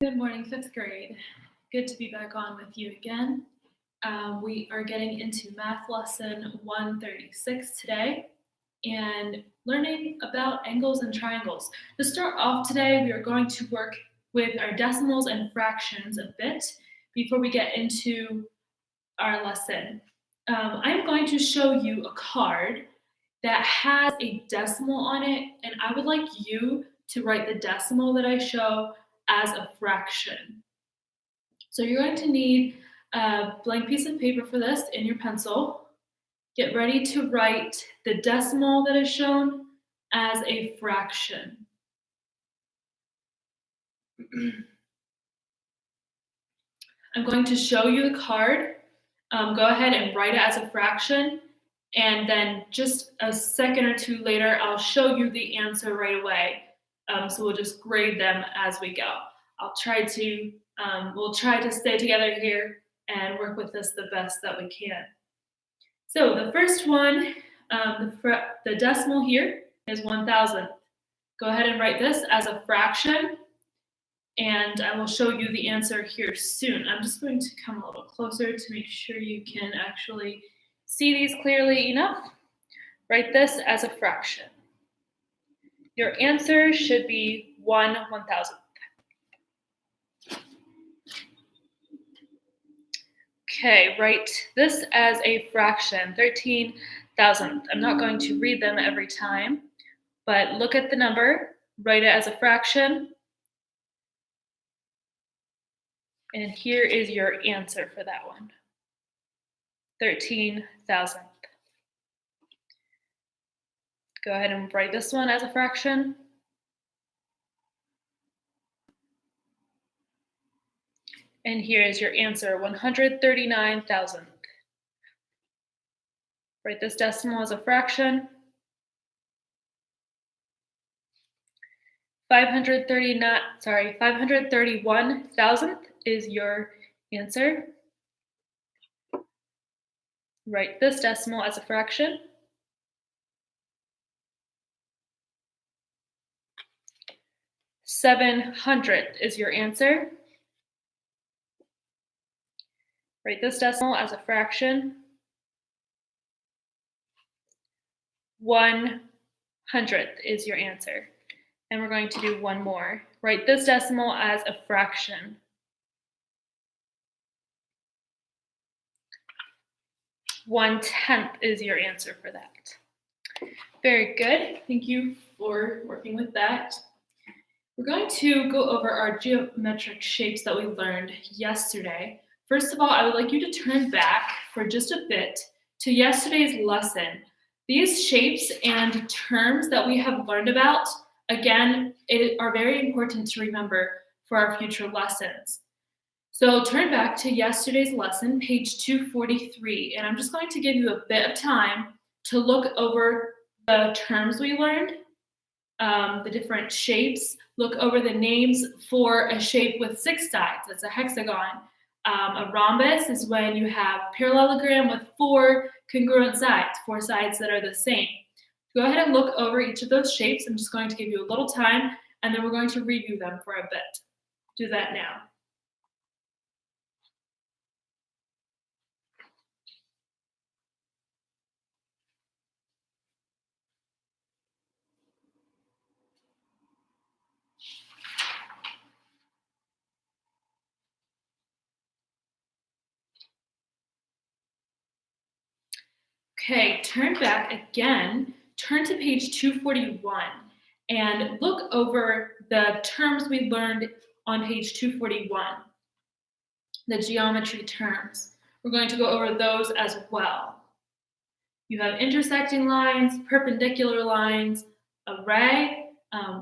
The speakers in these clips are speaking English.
Good morning, fifth grade. Good to be back on with you again. We are getting into math lesson 136 today and learning about angles and triangles. To start off today, we are going to work with our decimals and fractions a bit before we get into our lesson. I'm going to show you a card that has a decimal on it, and I would like you to write the decimal that I show as a fraction. So you're going to need a blank piece of paper for this and your pencil. Get ready to write the decimal that is shown as a fraction. I'm going to show you the card. Go ahead and write it as a fraction, and then just a second or two later, I'll show you the answer right away. So we'll just grade them as we go. We'll try to stay together here and work with this the best that we can. So the first one, the decimal here is 1,000. Go ahead and write this as a fraction, and I will show you the answer here soon. I'm just going to come a little closer to make sure you can actually see these clearly enough. Write this as a fraction. Your answer should be 1/1000th. Okay, write this as a fraction, 13,000th. I'm not going to read them every time, but look at the number, write it as a fraction, and here is your answer for that one, 13,000th. Go ahead and write this one as a fraction. And here is your answer, 139,000th. Write this decimal as a fraction. 531,000th is your answer. Write this decimal as a fraction. 700th is your answer. Write this decimal as a fraction. 100th is your answer. And we're going to do one more. Write this decimal as a fraction. One-tenth is your answer for that. Very good. Thank you for working with that. We're going to go over our geometric shapes that we learned yesterday. First of all, I would like you to turn back for just a bit to yesterday's lesson. These shapes and terms that we have learned about, again, are very important to remember for our future lessons. So turn back to yesterday's lesson, page 243, and I'm just going to give you a bit of time to look over the terms we learned, the different shapes. Look over the names for a shape with 6 sides. That's a hexagon. A rhombus is when you have parallelogram with 4 congruent sides, 4 sides that are the same. Go ahead and look over each of those shapes. I'm just going to give you a little time, and then we're going to review them for a bit. Do that now. Okay, turn back again, turn to page 241, and look over the terms we learned on page 241, the geometry terms. We're going to go over those as well. You have intersecting lines, perpendicular lines, array.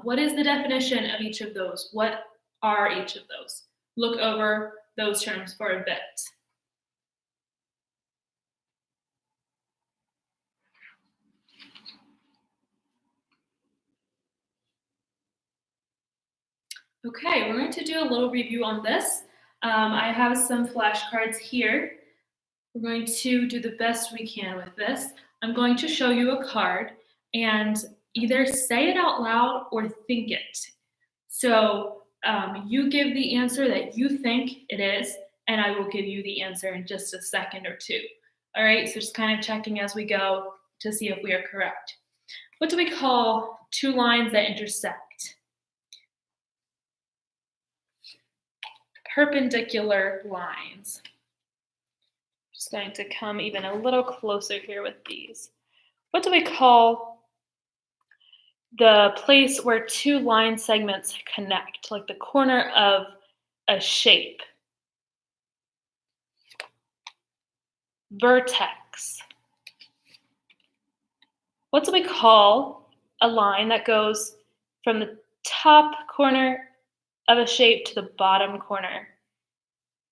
What is the definition of each of those? What are each of those? Look over those terms for a bit. Okay, we're going to do a little review on this. I have some flashcards here. We're going to do the best we can with this. I'm going to show you a card and either say it out loud or think it. So You give the answer that you think it is, and I will give you the answer in just a second or two. All right, so just kind of checking as we go to see if we are correct. What do we call two lines that intersect? Perpendicular lines. Just going to come even a little closer here with these. What do we call the place where two line segments connect, like the corner of a shape? Vertex. What do we call a line that goes from the top corner of a shape to the bottom corner,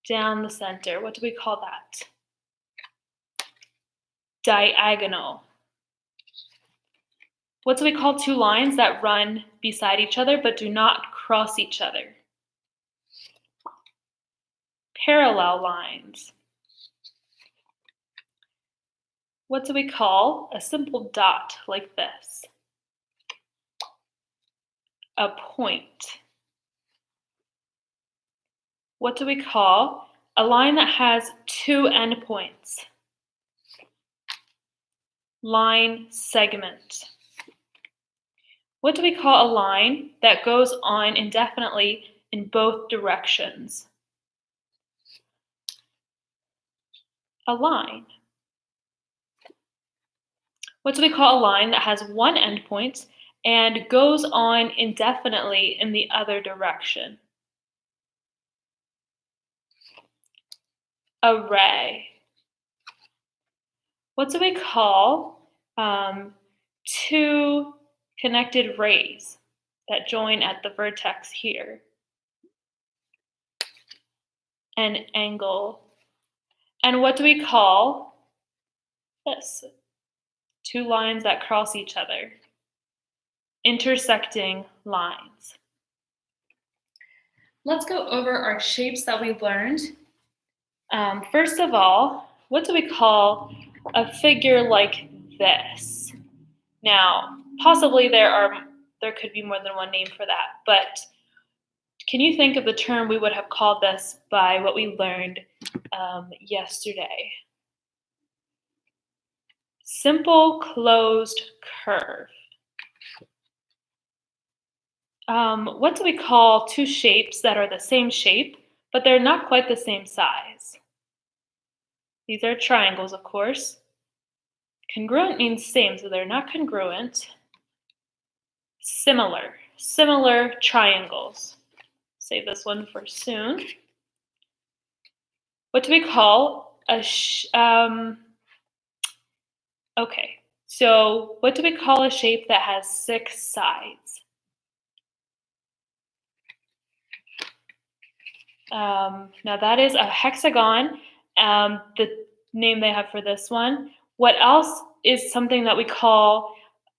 down the center? What do we call that? Diagonal. What do we call two lines that run beside each other but do not cross each other? Parallel lines. What do we call a simple dot like this? A point. What do we call a line that has two endpoints? Line segment. What do we call a line that goes on indefinitely in both directions? A line. What do we call a line that has one endpoint and goes on indefinitely in the other direction? A ray. What do we call two connected rays that join at the vertex here? An angle. And what do we call this? Two lines that cross each other. Intersecting lines. Let's go over our shapes that we learned. First of all, what do we call a figure like this? Now, possibly there could be more than one name for that, but can you think of the term we would have called this by what we learned yesterday? Simple closed curve. What do we call two shapes that are the same shape, but they're not quite the same size? These are triangles, of course. Congruent means same, so they're not congruent. Similar triangles. Save this one for soon. What do we call a okay, so what do we call a shape that has 6 sides? Now that is a hexagon, the name they have for this one. What else is something that we call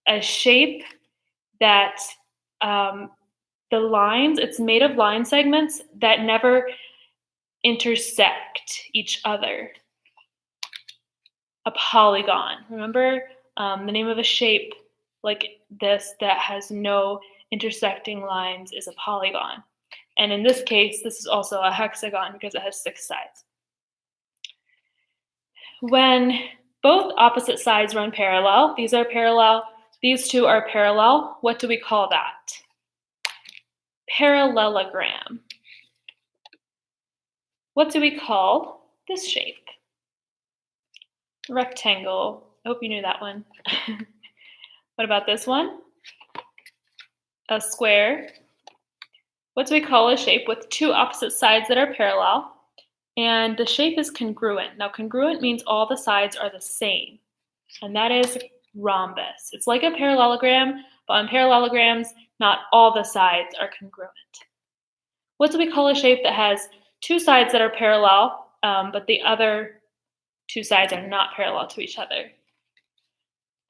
a shape that the lines, it's made of line segments that never intersect each other? A polygon. Remember, the name of a shape like this that has no intersecting lines is a polygon. And in this case, this is also a hexagon because it has 6 sides. When both opposite sides run parallel, these are parallel, these two are parallel, what do we call that? Parallelogram. What do we call this shape? Rectangle. I hope you knew that one. What about this one? A square. What do we call a shape with two opposite sides that are parallel? And the shape is congruent. Now, congruent means all the sides are the same, and that is rhombus. It's like a parallelogram, but on parallelograms, not all the sides are congruent. What do we call a shape that has two sides that are parallel, but the other two sides are not parallel to each other?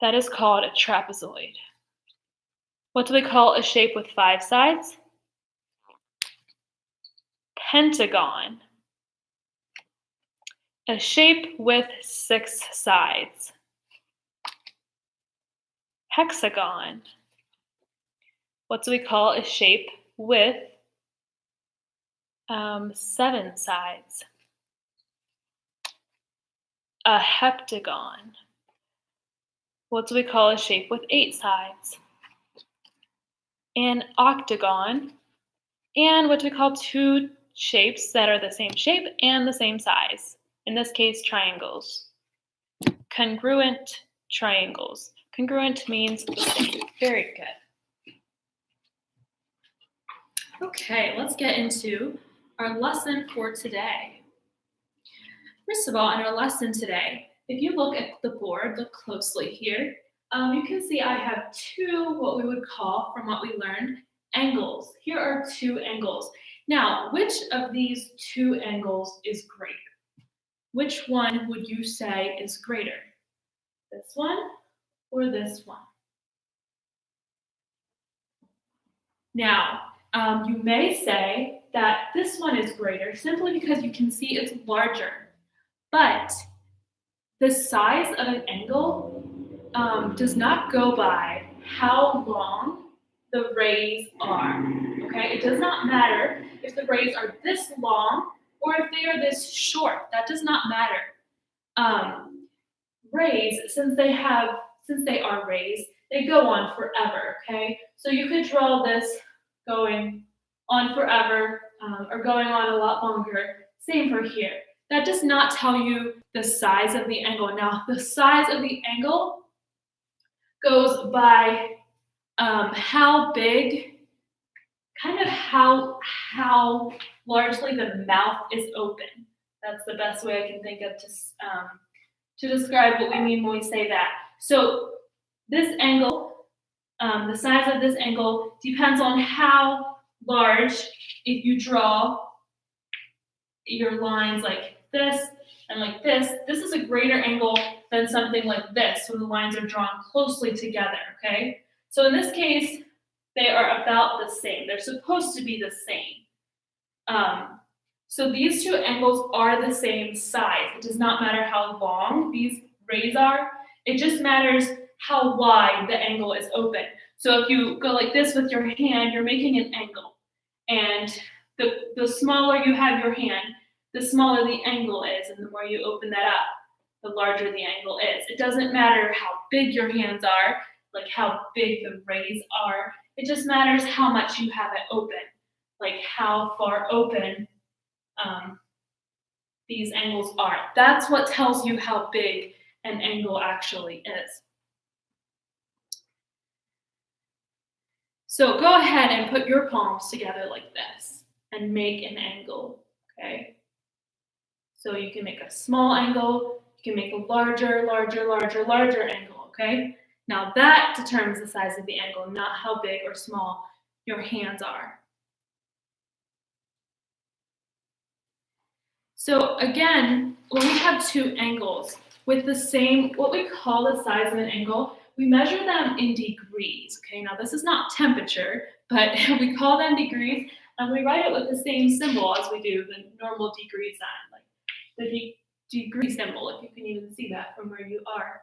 That is called a trapezoid. What do we call a shape with 5 sides? Pentagon. A shape with 6 sides. Hexagon. What do we call a shape with 7 sides. A heptagon. What do we call a shape with 8 sides? An octagon. And what do we call 2 shapes that are the same shape and the same size? In this case, triangles. Congruent triangles. Congruent means the same. Very good. Okay, let's get into our lesson for today. First of all, in our lesson today, if you look at the board, look closely here, you can see I have 2, what we would call, from what we learned, angles. Here are 2 angles. Now, which of these 2 angles is greater? Which one would you say is greater? This one or this one? Now, you may say that this one is greater simply because you can see it's larger. But the size of an angle does not go by how long the rays are, okay? It does not matter if the rays are this long or if they are this short. That does not matter. Rays, since they are rays, they go on forever, okay? So you could draw this going on forever or going on a lot longer. Same for here. That does not tell you the size of the angle. Now, the size of the angle goes by how big, kind of how largely the mouth is open. That's the best way I can think of to describe what we mean when we say that. So this angle, the size of this angle depends on how large, if you draw your lines like this and like this is a greater angle than something like this when the lines are drawn closely together, okay? So in this case, they are about the same. They're supposed to be the same. So these 2 angles are the same size. It does not matter how long these rays are. It just matters how wide the angle is open. So if you go like this with your hand, you're making an angle. And the smaller you have your hand, the smaller the angle is, and the more you open that up, the larger the angle is. It doesn't matter how big your hands are, like how big the rays are. It just matters how much you have it open, like how far open these angles are. That's what tells you how big an angle actually is. So go ahead and put your palms together like this and make an angle, okay? So you can make a small angle, you can make a larger angle, okay? Now that determines the size of the angle, not how big or small your hands are. So again, when we have 2 angles with the same, what we call the size of an angle, we measure them in degrees, okay? Now this is not temperature, but we call them degrees, and we write it with the same symbol as we do the normal degree sign, like the degree symbol, if you can even see that from where you are.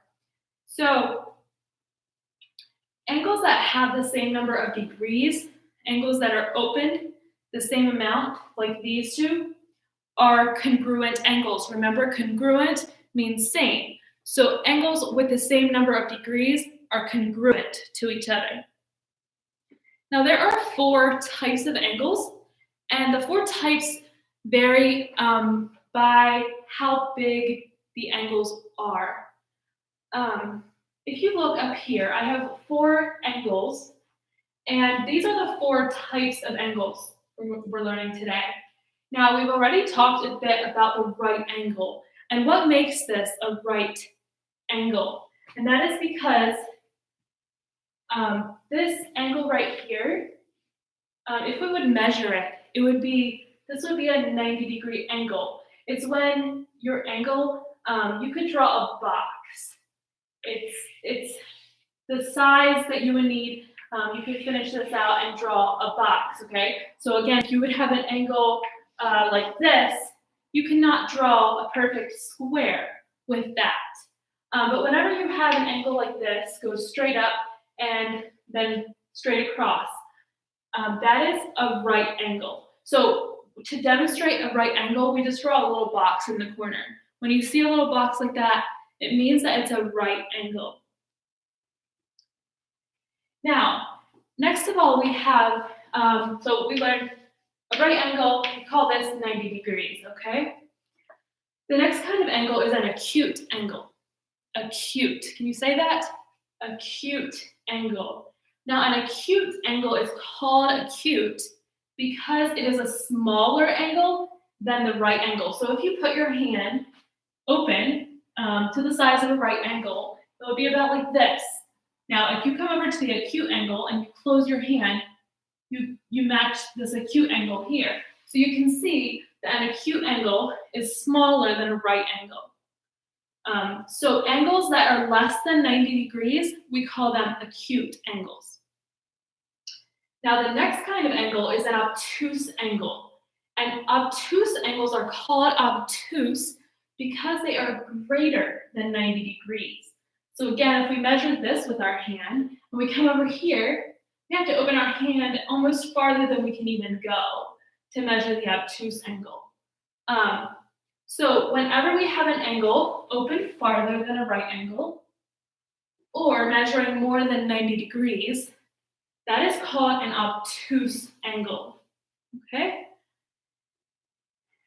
So angles that have the same number of degrees, angles that are open the same amount, like these 2, are congruent angles. Remember, congruent means same. So angles with the same number of degrees are congruent to each other. Now there are 4 types of angles, and the 4 types vary by how big the angles are. If you look up here, I have 4 angles, and these are the 4 types of angles we're learning today. Now, we've already talked a bit about the right angle and what makes this a right angle. And that is because this angle right here, if we would measure it, this would be a 90-degree angle. It's when your angle, you could draw a box. It's the size that you would need. You could finish this out and draw a box, okay? So again, if you would have an angle like this, you cannot draw a perfect square with that. But whenever you have an angle like this, goes straight up and then straight across, that is a right angle. So to demonstrate a right angle, we just draw a little box in the corner. When you see a little box like that, it means that it's a right angle. Now, next of all, we have, so we learned a right angle, we call this 90 degrees, okay? The next kind of angle is an acute angle. Acute, can you say that? Acute angle. Now, an acute angle is called acute because it is a smaller angle than the right angle. So if you put your hand open to the size of a right angle, it will be about like this. Now, if you come over to the acute angle and you close your hand, you match this acute angle here. So you can see that an acute angle is smaller than a right angle. So angles that are less than 90 degrees, we call them acute angles. Now the next kind of angle is an obtuse angle. And obtuse angles are called obtuse because they are greater than 90 degrees. So again, if we measure this with our hand, and we come over here, we have to open our hand almost farther than we can even go to measure the obtuse angle. So whenever we have an angle open farther than a right angle, or measuring more than 90 degrees, that is called an obtuse angle, okay?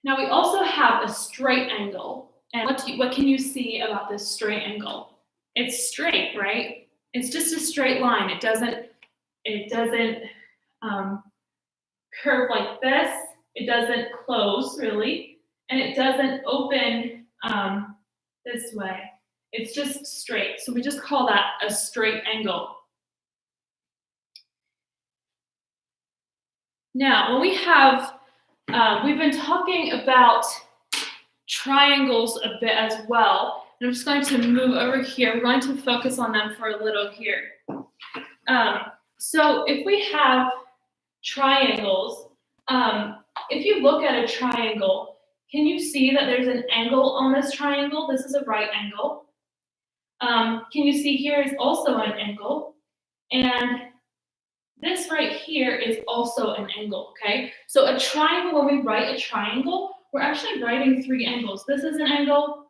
Now we also have a straight angle. And what can you see about this straight angle? It's straight, right? It's just a straight line. It doesn't curve like this. It doesn't close, really. And it doesn't open this way. It's just straight. So we just call that a straight angle. Now, when we have, we've been talking about triangles a bit as well. And I'm just going to move over here. We're going to focus on them for a little here. So if we have triangles, if you look at a triangle, can you see that there's an angle on this triangle? This is a right angle. Can you see here is also an angle? And this right here is also an angle, okay? So a triangle, when we write a triangle, we're actually writing three angles. This is an angle,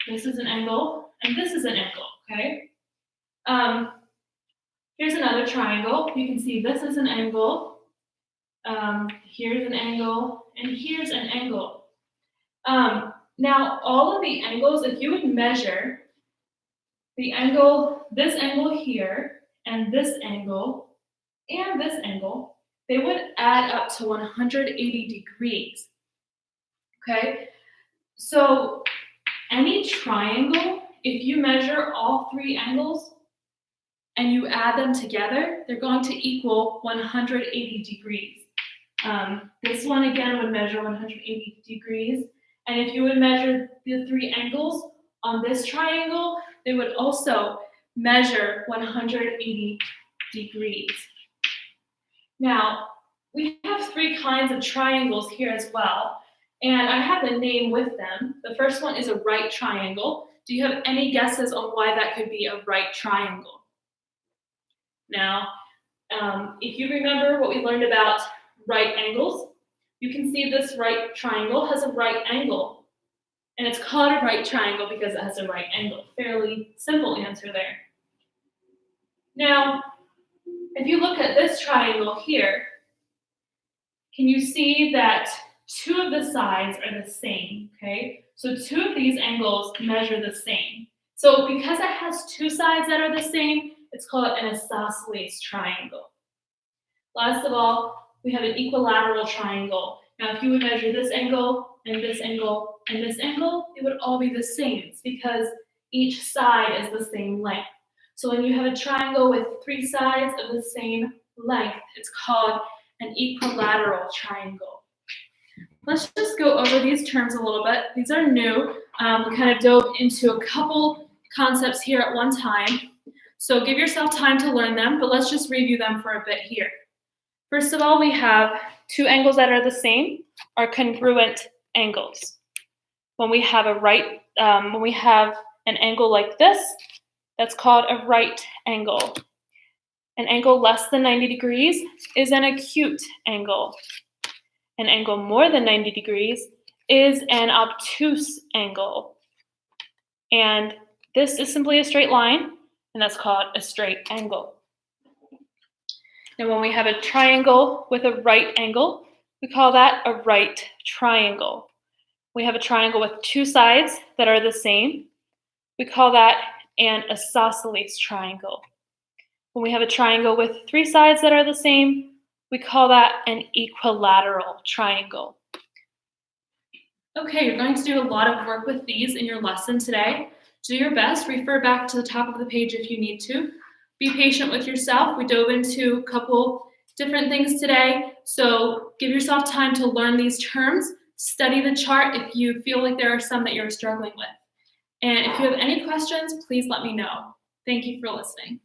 this is an angle, and this is an angle, okay? Here's another triangle. You can see this is an angle, here's an angle, and here's an angle. Now, all of the angles, if you would measure the angle, this angle here, and this angle, and this angle, they would add up to 180 degrees, okay? So any triangle, if you measure all three angles and you add them together, they're going to equal 180 degrees. This one again would measure 180 degrees. And if you would measure the three angles on this triangle, they would also measure 180 degrees. Now, we have three kinds of triangles here as well, and I have the name with them. The first one is a right triangle. Do you have any guesses on why that could be a right triangle? Now, if you remember what we learned about right angles, you can see this right triangle has a right angle, and it's called a right triangle because it has a right angle. Fairly simple answer there. Now, if you look at this triangle here, can you see that two of the sides are the same, okay? So two of these angles measure the same. So because it has two sides that are the same, it's called an isosceles triangle. Last of all, we have an equilateral triangle. Now, if you would measure this angle, and this angle, and this angle, it would all be the same. It's because each side is the same length. So when you have a triangle with three sides of the same length, it's called an equilateral triangle. Let's just go over these terms a little bit. These are new. We kind of dove into a couple concepts here at one time. So give yourself time to learn them, but let's just review them for a bit here. First of all, we have two angles that are the same are congruent angles. When we have an angle like this, that's called a right angle. An angle less than 90 degrees is an acute angle. An angle more than 90 degrees is an obtuse angle. And this is simply a straight line, and that's called a straight angle. Now, when we have a triangle with a right angle, we call that a right triangle. We have a triangle with two sides that are the same. We call that an isosceles triangle. When we have a triangle with three sides that are the same, we call that an equilateral triangle. Okay, you're going to do a lot of work with these in your lesson today. Do your best, refer back to the top of the page if you need to. Be patient with yourself. We dove into a couple different things today, so give yourself time to learn these terms. Study the chart if you feel like there are some that you're struggling with. And if you have any questions, please let me know. Thank you for listening.